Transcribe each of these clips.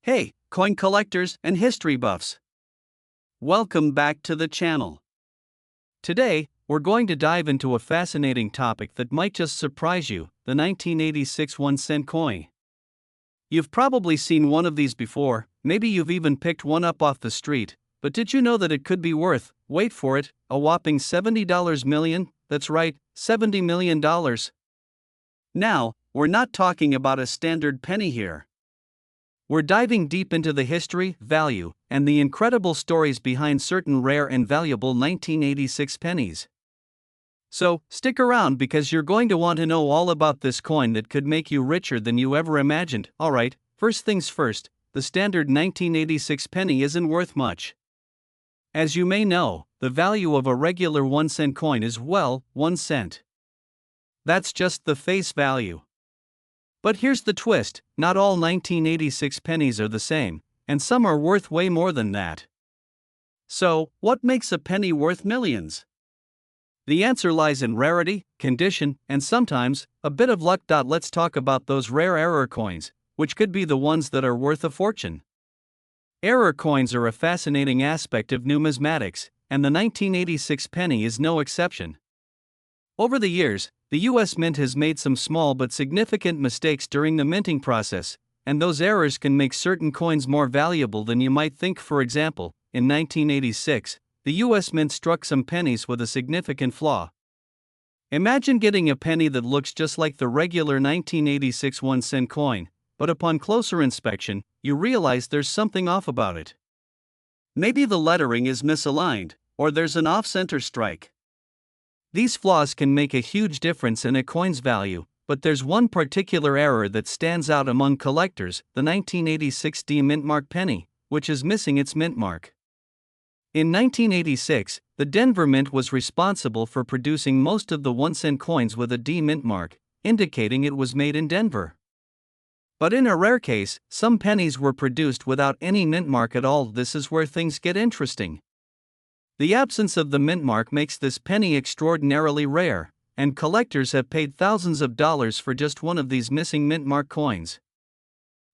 Hey, coin collectors and history buffs. Welcome back to the channel. Today, we're going to dive into a fascinating topic that might just surprise you: the 1986 1-cent coin. You've probably seen one of these before, maybe you've even picked one up off the street, but did you know that it could be worth, wait for it, a whopping $70 million? That's right, $70 million. Now, we're not talking about a standard penny here. We're diving deep into the history, value, and the incredible stories behind certain rare and valuable 1986 pennies. So, stick around because you're going to want to know all about this coin that could make you richer than you ever imagined. Alright, first things first, the standard 1986 penny isn't worth much. As you may know, the value of a regular 1-cent coin is, well, 1 cent. That's just the face value. But here's the twist: not all 1986 pennies are the same, and some are worth way more than that. So, what makes a penny worth millions? The answer lies in rarity, condition, and sometimes a bit of luck. Let's talk about those rare error coins, which could be the ones that are worth a fortune. Error coins are a fascinating aspect of numismatics, and the 1986 penny is no exception. Over the years, the US Mint has made some small but significant mistakes during the minting process, and those errors can make certain coins more valuable than you might think. For example, in 1986, the US Mint struck some pennies with a significant flaw. Imagine getting a penny that looks just like the regular 1986 1-cent coin, but upon closer inspection, you realize there's something off about it. Maybe the lettering is misaligned, or there's an off-center strike. These flaws can make a huge difference in a coin's value, but there's one particular error that stands out among collectors: the 1986 D mint mark penny, which is missing its mint mark. In 1986, the Denver Mint was responsible for producing most of the 1-cent coins with a D mint mark, indicating it was made in Denver. But in a rare case, some pennies were produced without any mint mark at all. This is where things get interesting. The absence of the mint mark makes this penny extraordinarily rare, and collectors have paid thousands of dollars for just one of these missing mint mark coins.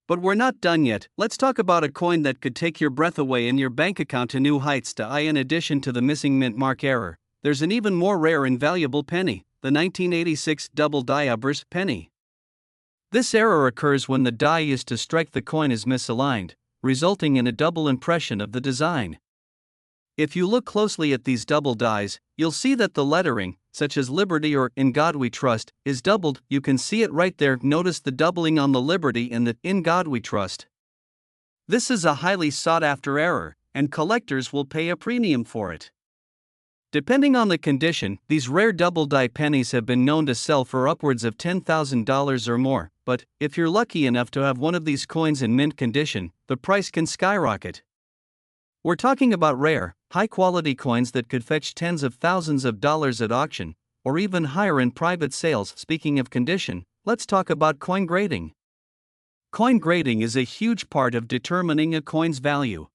But we're not done yet. Let's talk about a coin that could take your breath away and your bank account to new heights. In addition to the missing mint mark error, there's an even more rare and valuable penny: the 1986 double die obverse penny. This error occurs when the die used to strike the coin is misaligned, resulting in a double impression of the design. If you look closely at these double dies, you'll see that the lettering, such as Liberty or In God We Trust, is doubled. You can see it right there. Notice the doubling on the Liberty and the In God We Trust. This is a highly sought after error, and collectors will pay a premium for it. Depending on the condition, these rare double die pennies have been known to sell for upwards of $10,000 or more, but if you're lucky enough to have one of these coins in mint condition, the price can skyrocket. We're talking about rare, high-quality coins that could fetch tens of thousands of dollars at auction, or even higher in private sales. Speaking of condition, let's talk about coin grading. Coin grading is a huge part of determining a coin's value.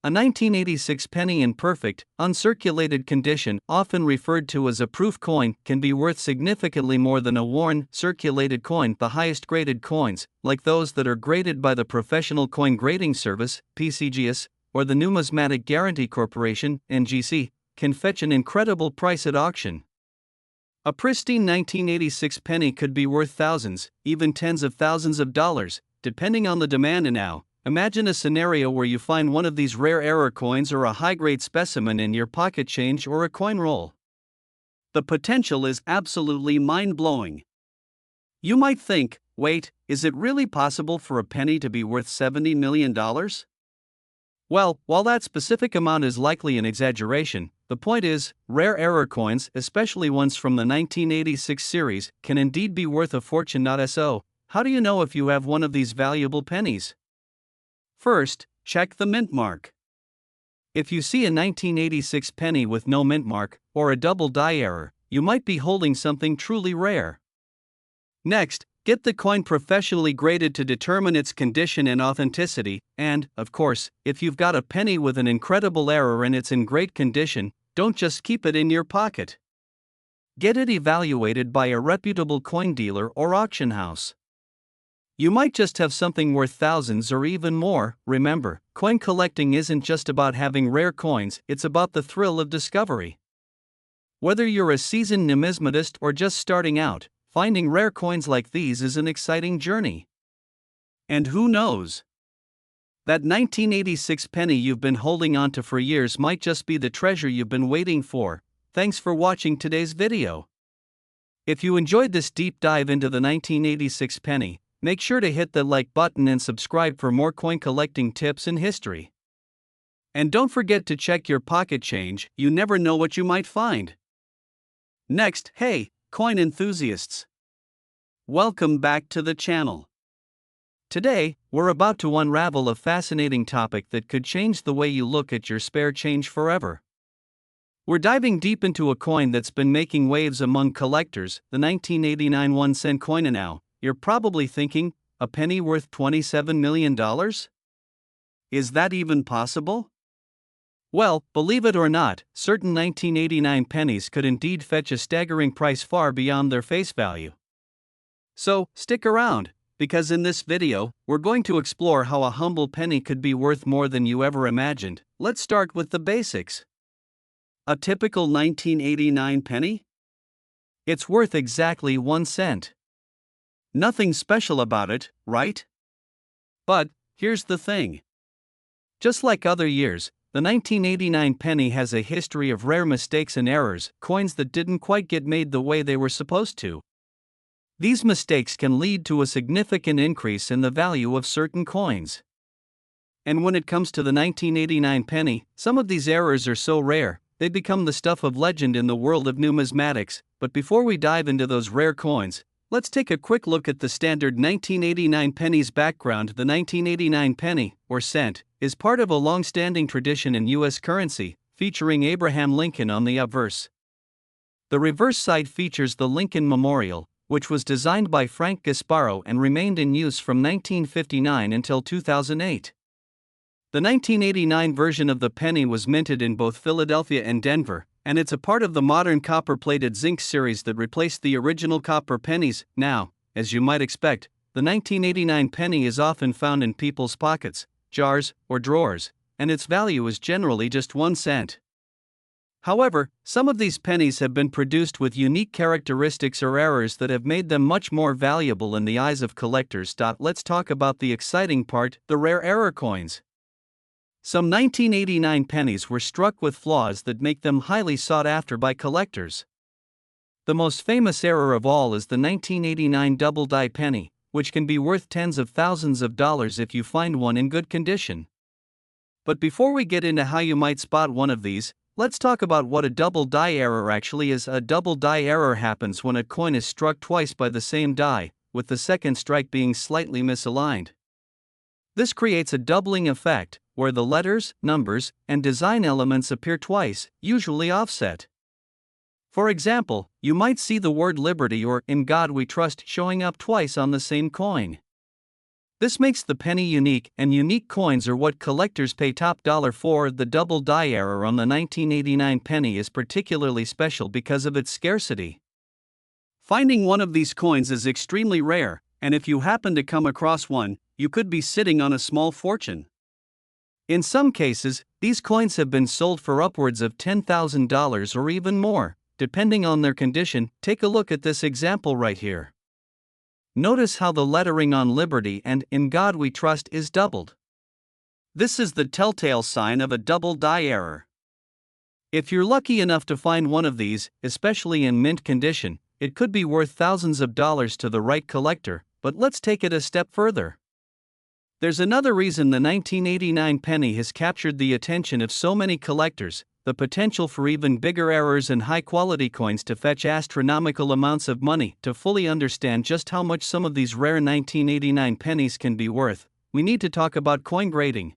A 1986 penny in perfect, uncirculated condition, often referred to as a proof coin, can be worth significantly more than a worn, circulated coin. The highest graded coins, like those that are graded by the Professional Coin Grading Service, PCGS, or the Numismatic Guarantee Corporation, NGC, can fetch an incredible price at auction. A pristine 1986 penny could be worth thousands, even tens of thousands of dollars, depending on the demand. And now, imagine a scenario where you find one of these rare error coins or a high-grade specimen in your pocket change or a coin roll. The potential is absolutely mind-blowing. You might think, wait, is it really possible for a penny to be worth $70 million? Well, while that specific amount is likely an exaggeration, the point is, rare error coins, especially ones from the 1986 series, can indeed be worth a fortune. So, how do you know if you have one of these valuable pennies? First, check the mint mark. If you see a 1986 penny with no mint mark, or a double die error, you might be holding something truly rare. Next, get the coin professionally graded to determine its condition and authenticity, and, of course, if you've got a penny with an incredible error and it's in great condition, don't just keep it in your pocket. Get it evaluated by a reputable coin dealer or auction house. You might just have something worth thousands or even more. Remember, coin collecting isn't just about having rare coins, it's about the thrill of discovery. Whether you're a seasoned numismatist or just starting out, finding rare coins like these is an exciting journey. And who knows? That 1986 penny you've been holding onto for years might just be the treasure you've been waiting for. Thanks for watching today's video. If you enjoyed this deep dive into the 1986 penny, make sure to hit the like button and subscribe for more coin collecting tips and history. And don't forget to check your pocket change, you never know what you might find. Next, hey, coin enthusiasts! Welcome back to the channel. Today, we're about to unravel a fascinating topic that could change the way you look at your spare change forever. We're diving deep into a coin that's been making waves among collectors, the 1989 1-cent coin. And now, you're probably thinking, a penny worth $27 million? Is that even possible? Well, believe it or not, certain 1989 pennies could indeed fetch a staggering price far beyond their face value. So, stick around, because in this video, we're going to explore how a humble penny could be worth more than you ever imagined. Let's start with the basics. A typical 1989 penny? It's worth exactly 1 cent. Nothing special about it, right? But, here's the thing. Just like other years, the 1989 penny has a history of rare mistakes and errors, coins that didn't quite get made the way they were supposed to. These mistakes can lead to a significant increase in the value of certain coins. And when it comes to the 1989 penny, some of these errors are so rare, they become the stuff of legend in the world of numismatics. But before we dive into those rare coins, let's take a quick look at the standard 1989 penny's background. The 1989 penny, or cent, is part of a long-standing tradition in U.S. currency, featuring Abraham Lincoln on the obverse. The reverse side features the Lincoln Memorial, which was designed by Frank Gasparo and remained in use from 1959 until 2008. The 1989 version of the penny was minted in both Philadelphia and Denver, and it's a part of the modern copper-plated zinc series that replaced the original copper pennies. Now, as you might expect, the 1989 penny is often found in people's pockets, jars, or drawers, and its value is generally just 1 cent. However, some of these pennies have been produced with unique characteristics or errors that have made them much more valuable in the eyes of collectors. Let's talk about the exciting part, the rare error coins. Some 1989 pennies were struck with flaws that make them highly sought after by collectors. The most famous error of all is the 1989 double die penny, which can be worth tens of thousands of dollars if you find one in good condition. But before we get into how you might spot one of these, let's talk about what a double die error actually is. A double die error happens when a coin is struck twice by the same die, with the second strike being slightly misaligned. This creates a doubling effect, where the letters, numbers, and design elements appear twice, usually offset. For example, you might see the word Liberty or In God We Trust showing up twice on the same coin. This makes the penny unique, and unique coins are what collectors pay top dollar for. The double die error on the 1989 penny is particularly special because of its scarcity. Finding one of these coins is extremely rare, and if you happen to come across one, you could be sitting on a small fortune. In some cases, these coins have been sold for upwards of $10,000 or even more, depending on their condition. Take a look at this example right here. Notice how the lettering on Liberty and In God We Trust is doubled. This is the telltale sign of a double die error. If you're lucky enough to find one of these, especially in mint condition, it could be worth thousands of dollars to the right collector. But let's take it a step further. There's another reason the 1989 penny has captured the attention of so many collectors: the potential for even bigger errors and high-quality coins to fetch astronomical amounts of money. To fully understand just how much some of these rare 1989 pennies can be worth, we need to talk about coin grading.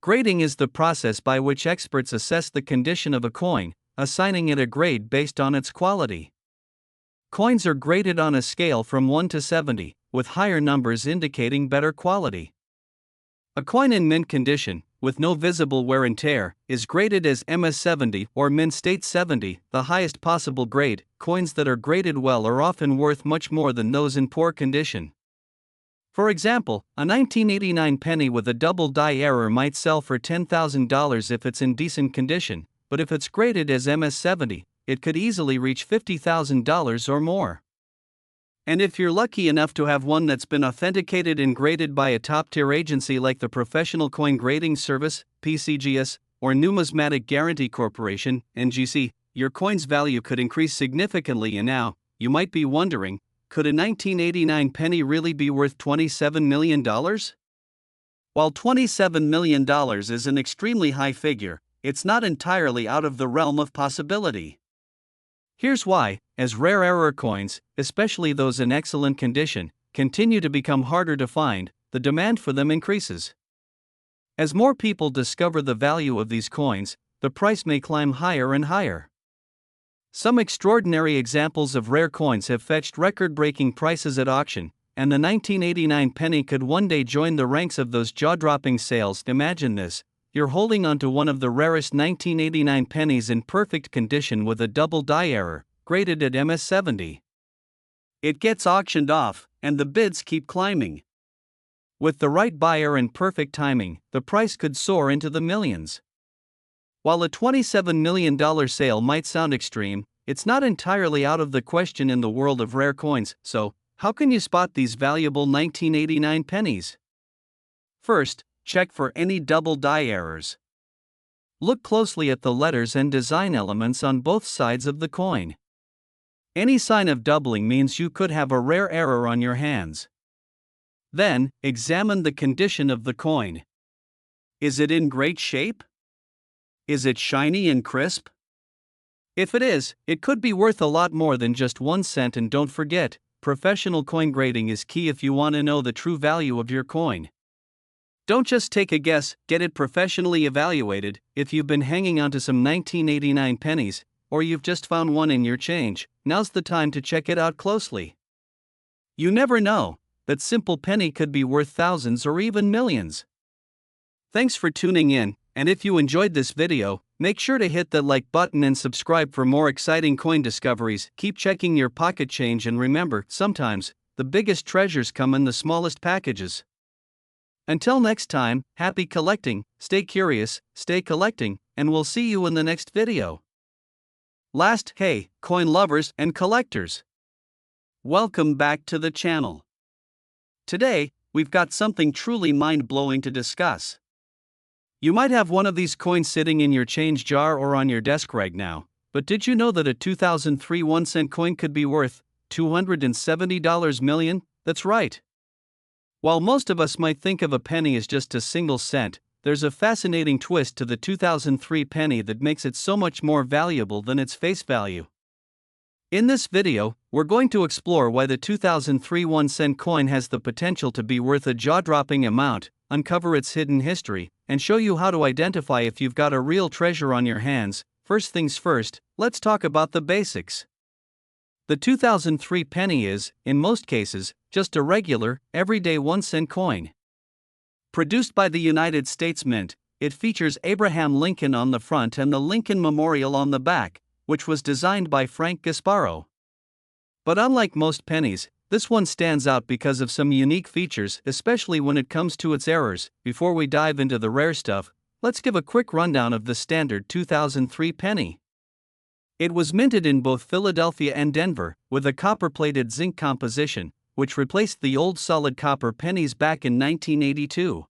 Grading is the process by which experts assess the condition of a coin, assigning it a grade based on its quality. Coins are graded on a scale from 1 to 70, with higher numbers indicating better quality. A coin in mint condition, with no visible wear and tear, is graded as MS70 or mint state 70, the highest possible grade. Coins that are graded well are often worth much more than those in poor condition. For example, a 1989 penny with a double die error might sell for $10,000 if it's in decent condition, but if it's graded as MS-70, it could easily reach $50,000 or more. And if you're lucky enough to have one that's been authenticated and graded by a top-tier agency like the Professional Coin Grading Service, PCGS, or Numismatic Guarantee Corporation, NGC, your coin's value could increase significantly. And now, you might be wondering, could a 1989 penny really be worth $27 million? While $27 million is an extremely high figure, it's not entirely out of the realm of possibility. Here's why: as rare error coins, especially those in excellent condition, continue to become harder to find, the demand for them increases. As more people discover the value of these coins, the price may climb higher and higher. Some extraordinary examples of rare coins have fetched record-breaking prices at auction, and the 1989 penny could one day join the ranks of those jaw-dropping sales. Imagine this: you're holding onto one of the rarest 1989 pennies in perfect condition with a double die error, graded at MS-70. It gets auctioned off, and the bids keep climbing. With the right buyer and perfect timing, the price could soar into the millions. While a $27 million sale might sound extreme, it's not entirely out of the question in the world of rare coins. So, how can you spot these valuable 1989 pennies? First, check for any double die errors. Look closely at the letters and design elements on both sides of the coin. Any sign of doubling means you could have a rare error on your hands. Then, examine the condition of the coin. Is it in great shape? Is it shiny and crisp? If it is, it could be worth a lot more than just 1 cent. And don't forget, professional coin grading is key if you want to know the true value of your coin. Don't just take a guess, get it professionally evaluated. If you've been hanging onto some 1989 pennies, or you've just found one in your change, now's the time to check it out closely. You never know, that simple penny could be worth thousands or even millions. Thanks for tuning in, and if you enjoyed this video, make sure to hit the like button and subscribe for more exciting coin discoveries. Keep checking your pocket change, and remember, sometimes, the biggest treasures come in the smallest packages. Until next time, happy collecting, stay curious, stay collecting, and we'll see you in the next video. Last, hey, coin lovers and collectors! Welcome back to the channel. Today, we've got something truly mind-blowing to discuss. You might have one of these coins sitting in your change jar or on your desk right now, but did you know that a 2003 1-cent coin could be worth $270 million? That's right. While most of us might think of a penny as just a single cent, there's a fascinating twist to the 2003 penny that makes it so much more valuable than its face value. In this video, we're going to explore why the 2003 1-cent coin has the potential to be worth a jaw-dropping amount, uncover its hidden history, and show you how to identify if you've got a real treasure on your hands. First things first, let's talk about the basics. The 2003 penny is, in most cases, just a regular, everyday 1-cent coin. Produced by the United States Mint, it features Abraham Lincoln on the front and the Lincoln Memorial on the back, which was designed by Frank Gasparo. But unlike most pennies, this one stands out because of some unique features, especially when it comes to its errors. Before we dive into the rare stuff, let's give a quick rundown of the standard 2003 penny. It was minted in both Philadelphia and Denver, with a copper-plated zinc composition, which replaced the old solid copper pennies back in 1982.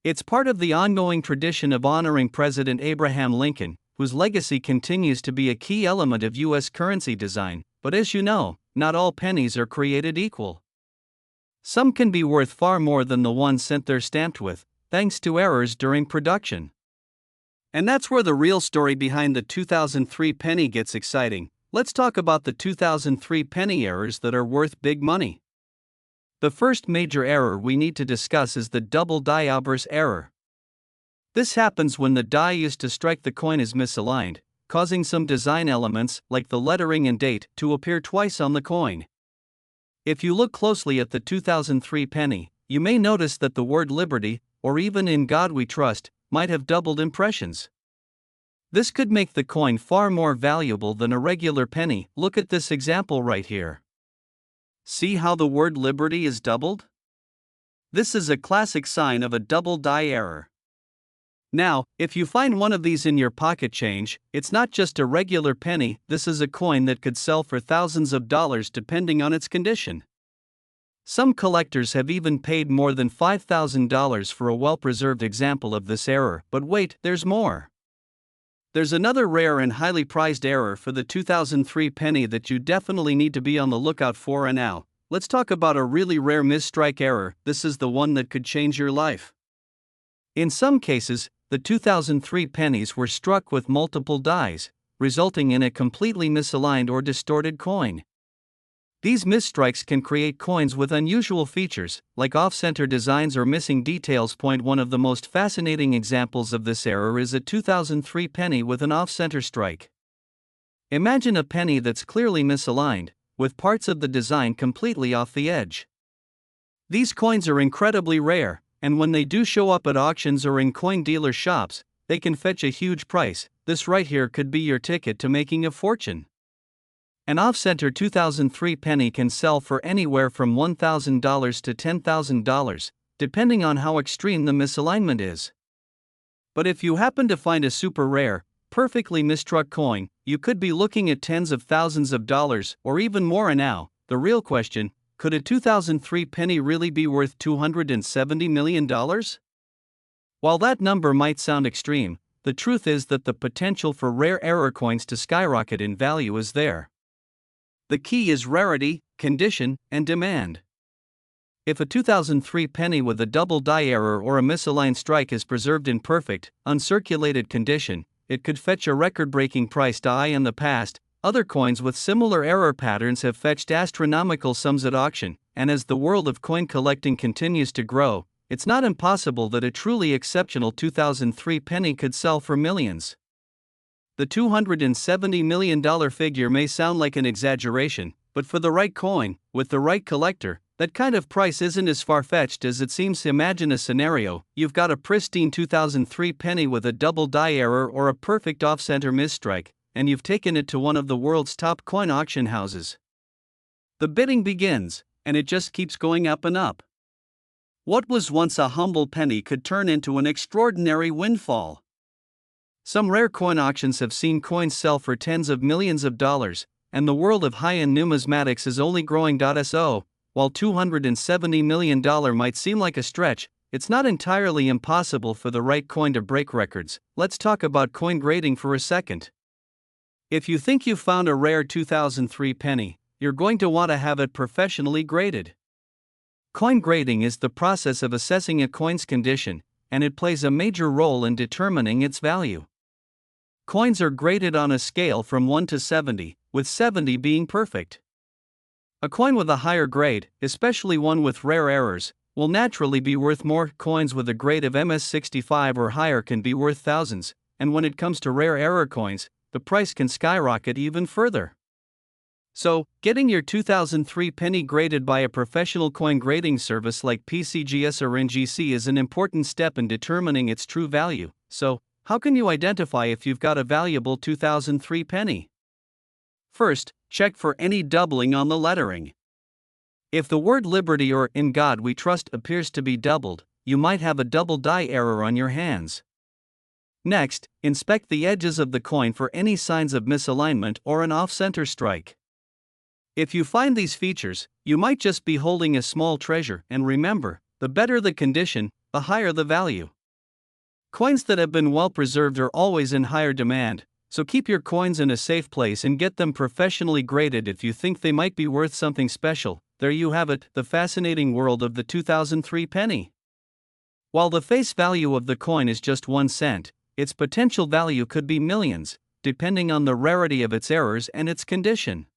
It's part of the ongoing tradition of honoring President Abraham Lincoln, whose legacy continues to be a key element of U.S. currency design. But as you know, not all pennies are created equal. Some can be worth far more than the 1 cent they're stamped with, thanks to errors during production. And that's where the real story behind the 2003 penny gets exciting. Let's talk about the 2003 penny errors that are worth big money. The first major error we need to discuss is the double die obverse error. This happens when the die used to strike the coin is misaligned, causing some design elements, like the lettering and date, to appear twice on the coin. If you look closely at the 2003 penny, you may notice that the word Liberty, or even In God We Trust, might have doubled impressions. This could make the coin far more valuable than a regular penny. Look at this example right here. See how the word Liberty is doubled? This is a classic sign of a double die error. Now, if you find one of these in your pocket change, it's not just a regular penny, this is a coin that could sell for thousands of dollars depending on its condition. Some collectors have even paid more than $5,000 for a well-preserved example of this error, but wait, there's more. There's another rare and highly prized error for the 2003 penny that you definitely need to be on the lookout for. And now, let's talk about a really rare misstrike error. This is the one that could change your life. In some cases, the 2003 pennies were struck with multiple dies, resulting in a completely misaligned or distorted coin. These misstrikes can create coins with unusual features, like off-center designs or missing details. One of the most fascinating examples of this error is a 2003 penny with an off-center strike. Imagine a penny that's clearly misaligned, with parts of the design completely off the edge. These coins are incredibly rare, and when they do show up at auctions or in coin dealer shops, they can fetch a huge price. This right here could be your ticket to making a fortune. An off-center 2003 penny can sell for anywhere from $1,000 to $10,000, depending on how extreme the misalignment is. But if you happen to find a super rare, perfectly misstruck coin, you could be looking at tens of thousands of dollars or even more. And now, the real question: could a 2003 penny really be worth $270 million? While that number might sound extreme, the truth is that the potential for rare error coins to skyrocket in value is there. The key is rarity, condition, and demand. If a 2003 penny with a double die error or a misaligned strike is preserved in perfect, uncirculated condition, it could fetch a record-breaking price. In the past, other coins with similar error patterns have fetched astronomical sums at auction, and as the world of coin collecting continues to grow, it's not impossible that a truly exceptional 2003 penny could sell for millions. The $270 million figure may sound like an exaggeration, but for the right coin, with the right collector, that kind of price isn't as far-fetched as it seems. Imagine a scenario: you've got a pristine 2003 penny with a double die error or a perfect off-center misstrike, and you've taken it to one of the world's top coin auction houses. The bidding begins, and it just keeps going up and up. What was once a humble penny could turn into an extraordinary windfall. Some rare coin auctions have seen coins sell for tens of millions of dollars, and the world of high-end numismatics is only growing. So, while $270 million might seem like a stretch, it's not entirely impossible for the right coin to break records. Let's talk about coin grading for a second. If you think you found a rare 2003 penny, you're going to want to have it professionally graded. Coin grading is the process of assessing a coin's condition, and it plays a major role in determining its value. Coins are graded on a scale from 1 to 70, with 70 being perfect. A coin with a higher grade, especially one with rare errors, will naturally be worth more. Coins with a grade of MS65 or higher can be worth thousands, and when it comes to rare error coins, the price can skyrocket even further. So, getting your 2003 penny graded by a professional coin grading service like PCGS or NGC is an important step in determining its true value. So, how can you identify if you've got a valuable 2003 penny? First, check for any doubling on the lettering. If the word Liberty or In God We Trust appears to be doubled, you might have a double die error on your hands. Next, inspect the edges of the coin for any signs of misalignment or an off-center strike. If you find these features, you might just be holding a small treasure, and remember, the better the condition, the higher the value. Coins that have been well preserved are always in higher demand, so keep your coins in a safe place and get them professionally graded if you think they might be worth something special. There you have it, the fascinating world of the 2003 penny. While the face value of the coin is just 1 cent, its potential value could be millions, depending on the rarity of its errors and its condition.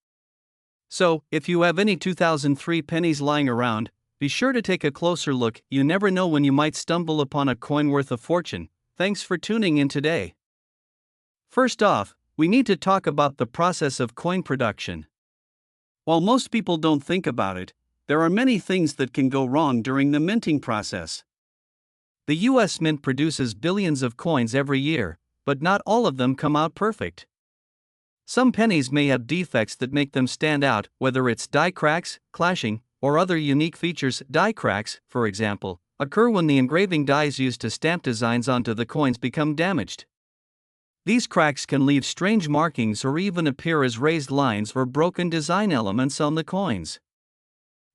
So, if you have any 2003 pennies lying around, be sure to take a closer look. You never know when you might stumble upon a coin worth a fortune. Thanks for tuning in today. First off, we need to talk about the process of coin production. While most people don't think about it, there are many things that can go wrong during the minting process. The US Mint produces billions of coins every year, but not all of them come out perfect. Some pennies may have defects that make them stand out, whether it's die cracks, clashing, or other unique features. Die cracks, for example, occur when the engraving dies used to stamp designs onto the coins become damaged. These cracks can leave strange markings or even appear as raised lines or broken design elements on the coins.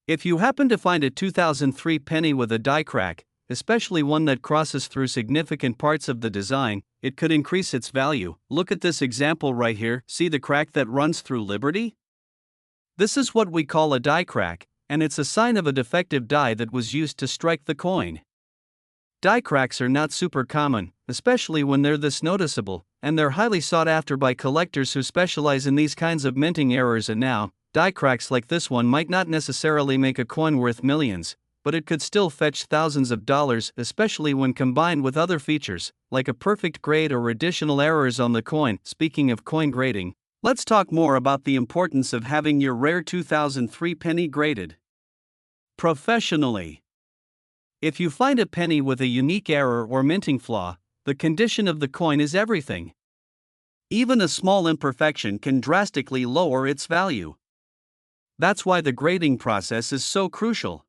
If you happen to find a 2003 penny with a die crack, especially one that crosses through significant parts of the design, it could increase its value. Look at this example right here. See the crack that runs through Liberty? This is what we call a die crack, and it's a sign of a defective die that was used to strike the coin. Die cracks are not super common, especially when they're this noticeable, and they're highly sought after by collectors who specialize in these kinds of minting errors. And now, die cracks like this one might not necessarily make a coin worth millions, but it could still fetch thousands of dollars, especially when combined with other features, like a perfect grade or additional errors on the coin. Speaking of coin grading, let's talk more about the importance of having your rare 2003 penny graded professionally. If you find a penny with a unique error or minting flaw, the condition of the coin is everything. Even a small imperfection can drastically lower its value. That's why the grading process is so crucial.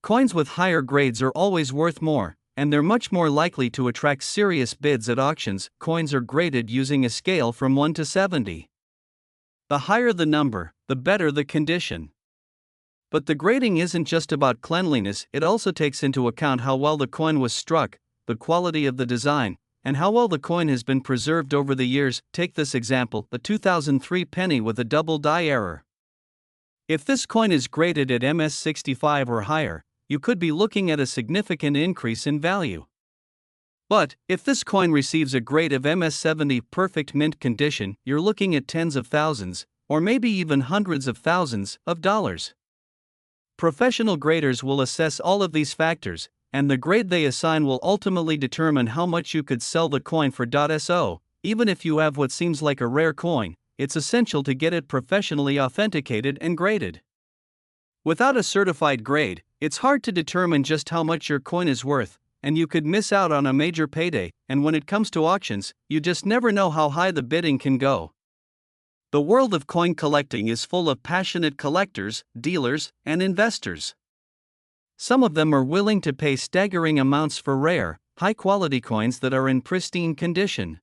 Coins with higher grades are always worth more, and they're much more likely to attract serious bids at auctions. Coins are graded using a scale from 1 to 70. The higher the number, the better the condition. But the grading isn't just about cleanliness, it also takes into account how well the coin was struck, the quality of the design, and how well the coin has been preserved over the years. Take this example, a 2003 penny with a double die error. If this coin is graded at MS65 or higher, you could be looking at a significant increase in value. But, if this coin receives a grade of MS70 perfect mint condition, you're looking at tens of thousands, or maybe even hundreds of thousands, of dollars. Professional graders will assess all of these factors, and the grade they assign will ultimately determine how much you could sell the coin for. So, even if you have what seems like a rare coin, it's essential to get it professionally authenticated and graded. Without a certified grade, it's hard to determine just how much your coin is worth, and you could miss out on a major payday. And when it comes to auctions, you just never know how high the bidding can go. The world of coin collecting is full of passionate collectors, dealers, and investors. Some of them are willing to pay staggering amounts for rare, high-quality coins that are in pristine condition.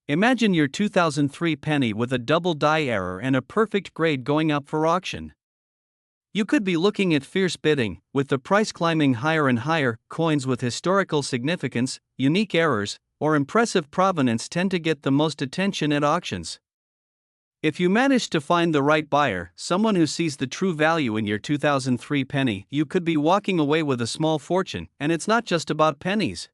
Imagine your 2003 penny with a double die error and a perfect grade going up for auction. You could be looking at fierce bidding, with the price climbing higher and higher. Coins with historical significance, unique errors, or impressive provenance tend to get the most attention at auctions. If you manage to find the right buyer, someone who sees the true value in your 2003 penny, you could be walking away with a small fortune. And it's not just about pennies.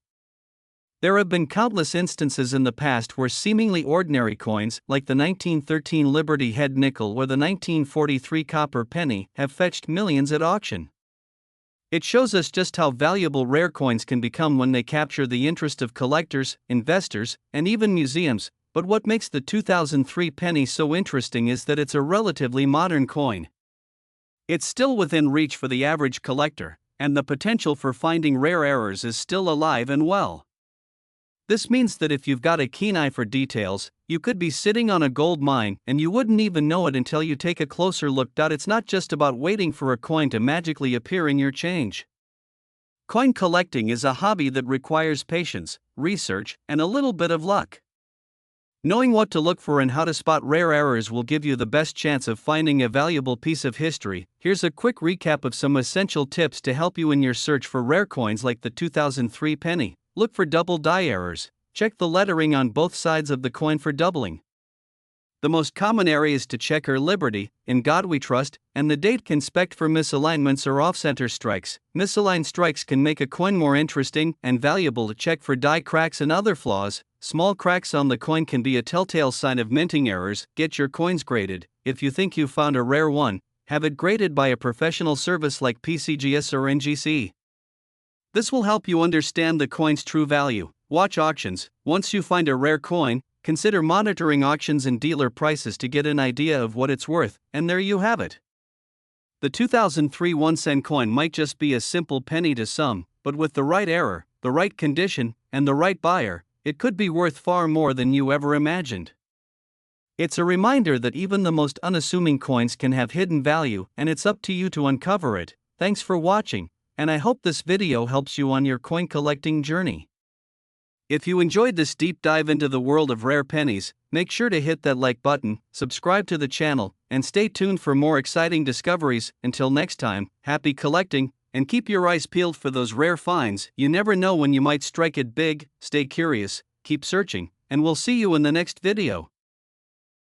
There have been countless instances in the past where seemingly ordinary coins, like the 1913 Liberty Head nickel or the 1943 copper penny, have fetched millions at auction. It shows us just how valuable rare coins can become when they capture the interest of collectors, investors, and even museums. But what makes the 2003 penny so interesting is that it's a relatively modern coin. It's still within reach for the average collector, and the potential for finding rare errors is still alive and well. This means that if you've got a keen eye for details, you could be sitting on a gold mine and you wouldn't even know it until you take a closer look. It's not just about waiting for a coin to magically appear in your change. Coin collecting is a hobby that requires patience, research, and a little bit of luck. Knowing what to look for and how to spot rare errors will give you the best chance of finding a valuable piece of history. Here's a quick recap of some essential tips to help you in your search for rare coins like the 2003 penny. Look for double die errors. Check the lettering on both sides of the coin for doubling. The most common areas to check are Liberty, In God We Trust, and the date. Can inspect for misalignments or off-center strikes. Misaligned strikes can make a coin more interesting and valuable. To check for die cracks and other flaws. Small cracks on the coin can be a telltale sign of minting errors. Get your coins graded. If you think you found a rare one, have it graded by a professional service like PCGS or NGC. This will help you understand the coin's true value. Watch auctions. Once you find a rare coin, consider monitoring auctions and dealer prices to get an idea of what it's worth, and there you have it. The 2003 1-cent coin might just be a simple penny to some, but with the right error, the right condition, and the right buyer, it could be worth far more than you ever imagined. It's a reminder that even the most unassuming coins can have hidden value, and it's up to you to uncover it. Thanks for watching, and I hope this video helps you on your coin collecting journey. If you enjoyed this deep dive into the world of rare pennies, make sure to hit that like button, subscribe to the channel, and stay tuned for more exciting discoveries. Until next time, happy collecting, and keep your eyes peeled for those rare finds. You never know when you might strike it big. Stay curious, keep searching, and we'll see you in the next video.